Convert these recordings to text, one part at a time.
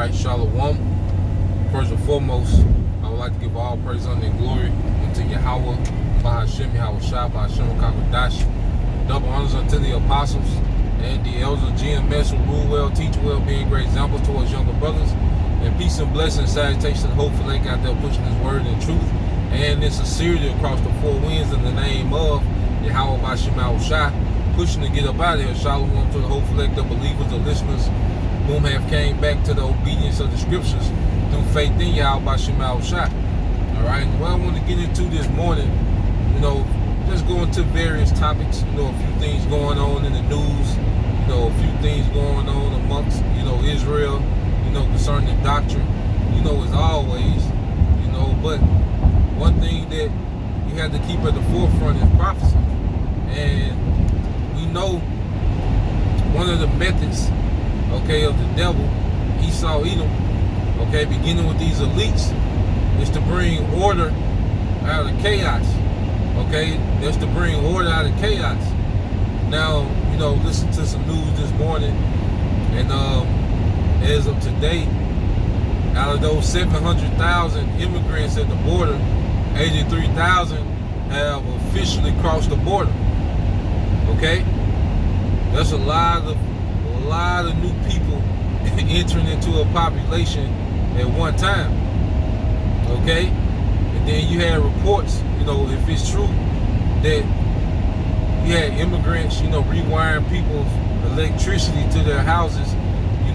right, Shalom. First and foremost, I would like to give all praise, honor, and glory unto Yahweh, Bahashem, Yahweh Shah, Bahashem, Kakadash. Double honors unto the apostles and the elders of GMS who rule well, teach well, being great examples towards younger brothers. And peace and blessings, salutation, hopefully out there pushing his word and truth and in sincerity across the four winds in the name of Yahweh Bahashem, Yahweh Shah, pushing to get up out of here. Shalom to the whole collective believers, the listeners, whom have came back to the obedience of the scriptures through faith in Yahweh Bahashem Yahweh Shah. Alright, what I want to get into this morning, just go into various topics, a few things going on in the news, a few things going on amongst, Israel, concerning the doctrine, as always, but one thing that you have to keep at the forefront is prophecy. And we know one of the methods, of the devil, Esau, Edom, beginning with these elites, is to bring order out of chaos. That's to bring order out of chaos. Now, listen to some news this morning, and as of today, out of those 700,000 immigrants at the border, 83,000 have officially crossed the border. That's a lot of new people entering into a population at one time. And then you had reports, if it's true, that you had immigrants, rewiring people's electricity to their houses,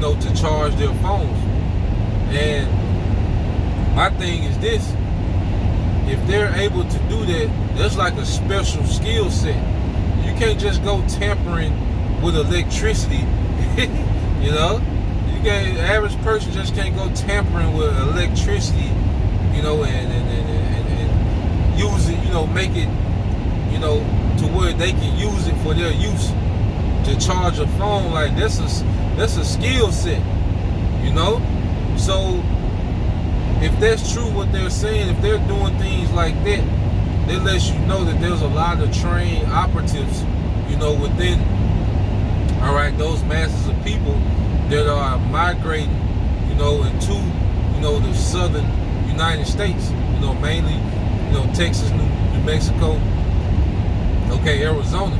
to charge their phones. And my thing is this: if they're able to do that, that's like a special skill set. You can't just go tampering with electricity. You can't, average person just can't go tampering with electricity, and use it, make it, to where they can use it for their use to charge a phone. Like that's a skill set, So if that's true what they're saying, if they're doing things like that lets you know that there's a lot of trained operatives, within, those masses of people that are migrating, into, the southern United States, mainly, Texas, New Mexico, Arizona,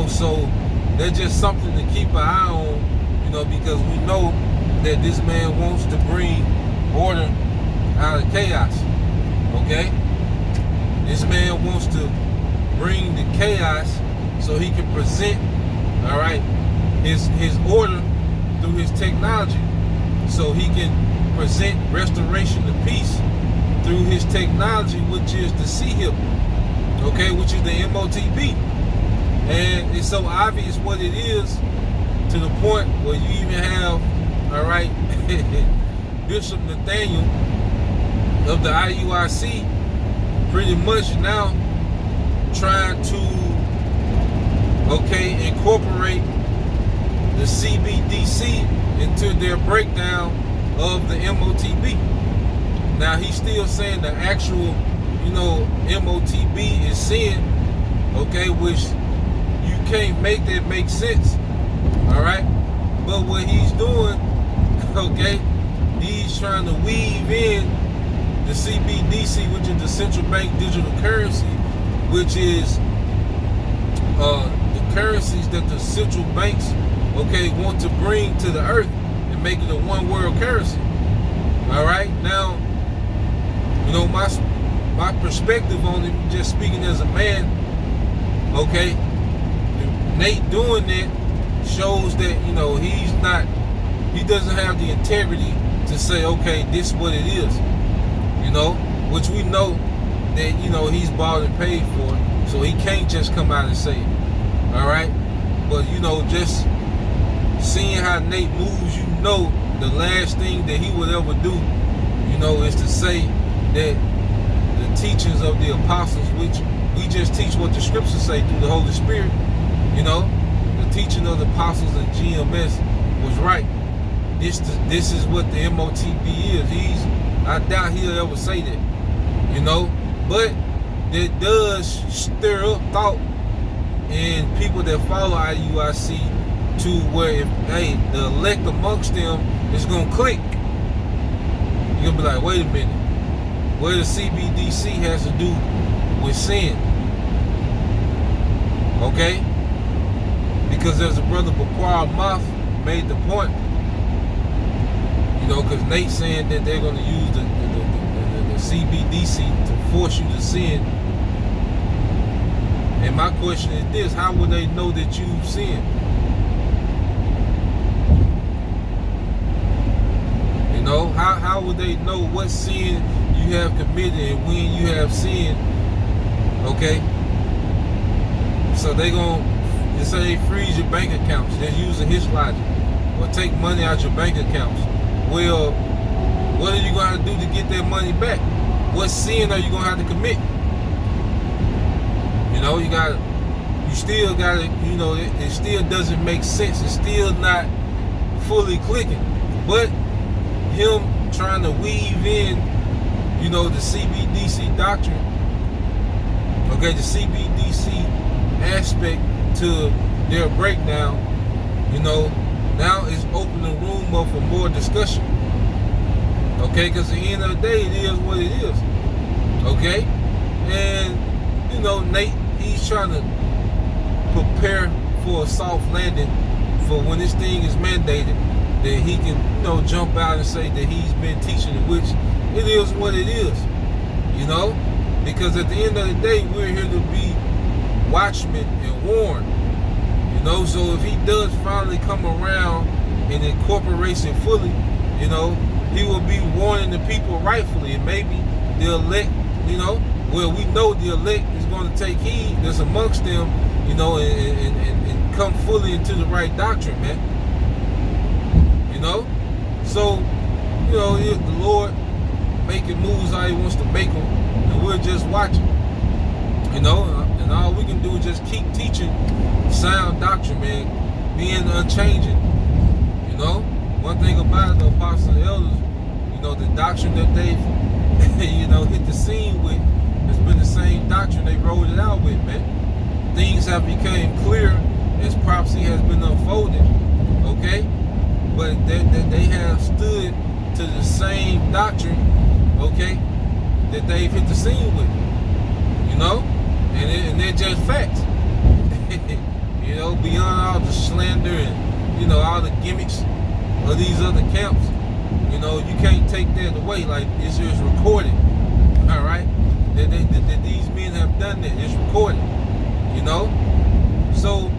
so that's just something to keep an eye on, because we know that this man wants to bring order out of chaos. This man wants to bring the chaos so he can present, his order through his technology, so he can present restoration of peace through his technology, which is the CHIP, which is the MOTB. And it's so obvious what it is, to the point where you even have, Bishop Nathaniel of the IUIC pretty much now trying to, incorporate the CBDC into their breakdown of the MOTB. Now he's still saying the actual, MOTB is sin, which you can't make that make sense. But what he's doing, he's trying to weave in the CBDC, which is the central bank digital currency, which is the currencies that the central banks, want to bring to the earth and make it a one world currency. Now, my perspective on it, just speaking as a man, Nate doing that shows that, he doesn't have the integrity to say, this is what it is, which we know that, he's bought and paid for, so he can't just come out and say it. But, just seeing how Nate moves, the last thing that he would ever do, is to say that the teachings of the apostles, which we just teach what the scriptures say through the Holy Spirit, the teaching of the apostles and GMS was right. This is what the MOTB is. I doubt he'll ever say that, but that does stir up thought in people that follow IUIC to where if the elect amongst them is gonna click. You're gonna be like, wait a minute, what the CBDC has to do with sin? Okay? Because as a brother Baquar Moth made the point, because Nate saying that they're going to use the CBDC to force you to sin. And my question is this: how would they know that you've sinned? How would they know what sin you have committed and when you have sinned? Okay? So they gonna say they freeze your bank accounts. They're using his logic. Or take money out your bank accounts. Well, what are you gonna have to do to get that money back? What sin are you gonna have to commit? You still gotta, it still doesn't make sense. It's still not fully clicking. But him trying to weave in, the CBDC doctrine, okay, the CBDC aspect to their breakdown, now it's opening the room up for more discussion. Okay, because at the end of the day, it is what it is. Okay? And, Nate, he's trying to prepare for a soft landing for when this thing is mandated, that he can, jump out and say that he's been teaching it, which it is what it is. Because at the end of the day, we're here to be watchmen and warn. So if he does finally come around and incorporates it fully, he will be warning the people rightfully. And maybe the elect, well, we know the elect is going to take heed that's amongst them, and come fully into the right doctrine, man. So, the Lord making moves how he wants to make them, and we're just watching, and all we can do is just keep teaching sound doctrine, man, being unchanging. One thing about the apostles and elders, the doctrine that they've, hit the scene with has been the same doctrine they rolled it out with, man. Things have become clear as prophecy has been unfolded, okay? But they have stood to the same doctrine, okay, that they've hit the scene with, and they're just facts. Beyond all the slander and, all the gimmicks of these other camps, you can't take that away. Like, it's just recorded, all right? That these men have done that. It's recorded, So,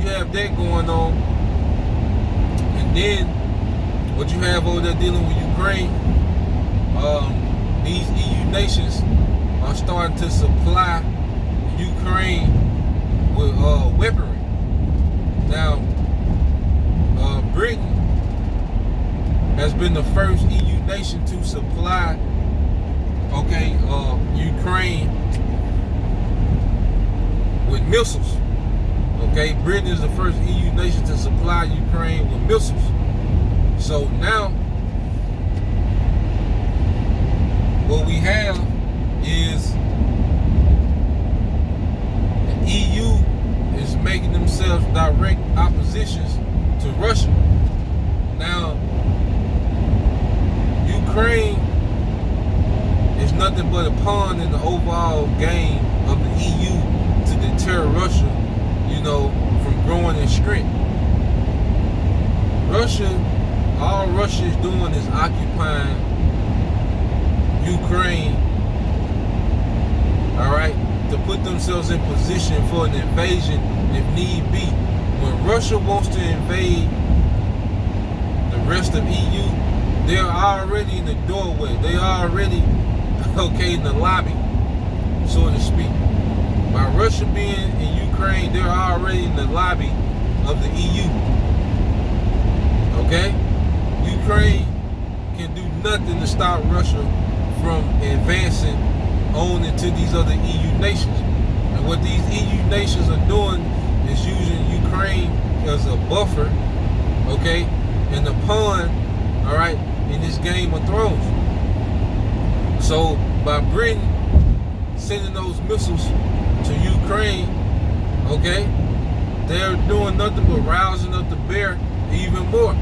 you have that going on. And then, what you have over there dealing with Ukraine, these EU nations are starting to supply Ukraine with weaponry. Now, Britain has been the first EU nation to supply, Ukraine with missiles. Okay, Britain is the first EU nation to supply Ukraine with missiles. So now, what we have is the EU is making themselves direct oppositions to Russia. Now, Ukraine is nothing but a pawn in the overall game of the EU to deter Russia, from growing in strength. All Russia is doing is occupying Ukraine, all right, to put themselves in position for an invasion if need be. When Russia wants to invade the rest of EU, they're already in the doorway. They are already, in the lobby, so to speak. By Russia being in Ukraine, they're already in the lobby of the EU. Okay? Ukraine can do nothing to stop Russia from advancing on into these other EU nations. And what these EU nations are doing is using Ukraine as a buffer, and a pawn, all right, in this Game of Thrones. So by Britain sending those missiles to Ukraine, they're doing nothing but rousing up the bear even more.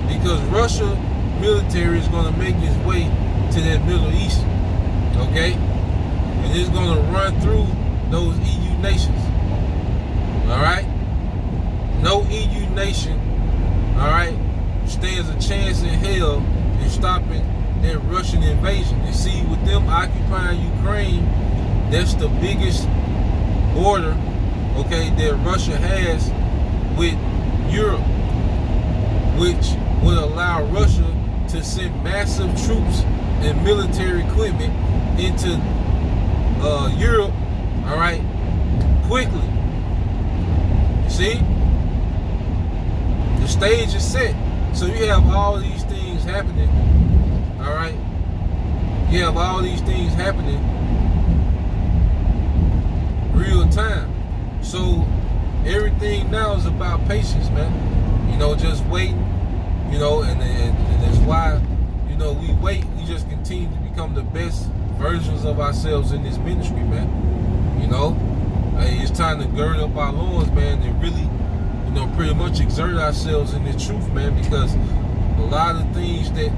Because Russia military is going to make its way to that Middle East, okay? And it's going to run through those EU nations, all right? No EU nation, all right, stands a chance in hell in stopping that Russian invasion. And see, with them occupying Ukraine, that's the biggest border, okay, that Russia has with Europe, which would allow Russia to send massive troops and military equipment into Europe, all right, quickly. See? The stage is set. So you have all these things happening, all right? You have all these things happening real time. So everything now is about patience, man. You know, just waiting. You know, and that's why, you know, we wait. We just continue to become the best versions of ourselves in this ministry, man. You know, hey, it's time to gird up our loins, man, and really, you know, pretty much exert ourselves in the truth, man, because a lot of things that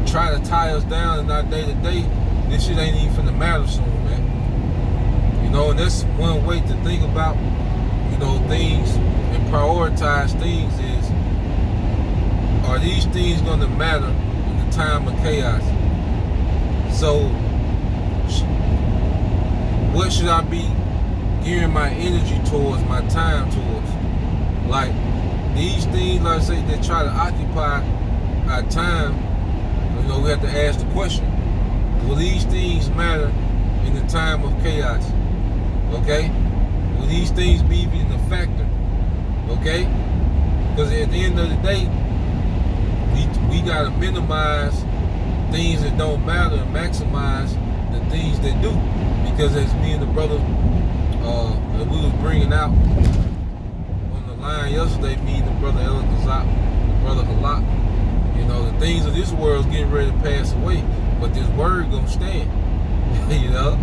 try to tie us down in our day-to-day, this shit ain't even finna matter soon, man. You know, and that's one way to think about, you know, things and prioritize things is, are these things going to matter in the time of chaos? So, what should I be gearing my energy towards, my time towards? Like, these things, like I say, that try to occupy our time, you know, we have to ask the question, will these things matter in the time of chaos? Okay? Will these things be even a factor? Okay? Because at the end of the day, we gotta minimize things that don't matter and maximize the things that do. Because as me and the brother that we was bringing out on the line yesterday, me and the brother El Kazak, the brother Halak, you know, the things of this world is getting ready to pass away, but this word gonna stand. You know?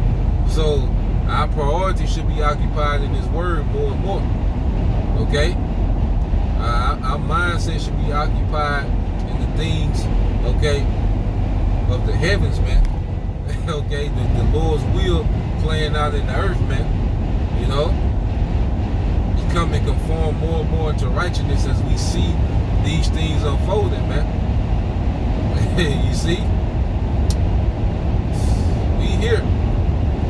So our priority should be occupied in this word more and more. Okay? Our mindset should be occupied in the things, okay, of the heavens, man. Okay, the Lord's will playing out in the earth, man. You know, become and conform more and more to righteousness as we see these things unfolding, man. You see, we here.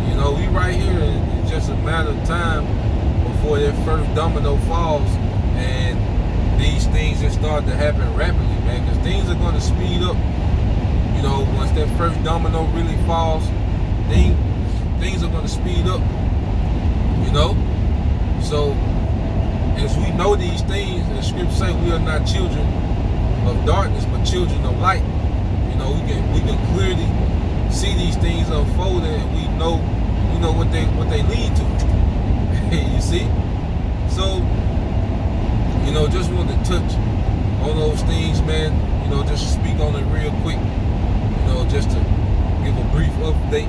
You know, we right here. It's just a matter of time before that first domino falls, and these things just start to happen rapidly, man. Because things are going to speed up. You know, once that first domino really falls, things are going to speed up. You know, so as we know these things, the scripture say we are not children of darkness, but children of light. You know, we can clearly see these things unfolding, and we know what they lead to. You see, so you know, just want to touch on those things, man. You know, just to speak on it real quick. You know, just to give a brief update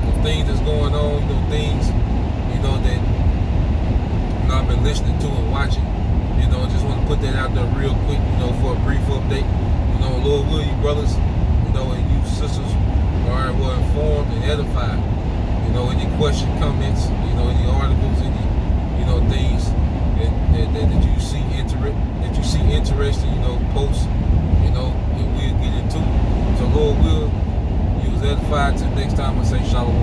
of things that's going on. You know, things, you know, that I've been listening to and watching. You know, just want to put that out there real quick. You know, for a brief update. You know, Lord will, you brothers, you know, and you sisters, all right, were informed and edified. You know, any question, comments, you know, any articles, any, you know, things that you see interesting, you know, posts, you know, and we'll get into it. So Lord will, you was edified. Till next time, I say shalom.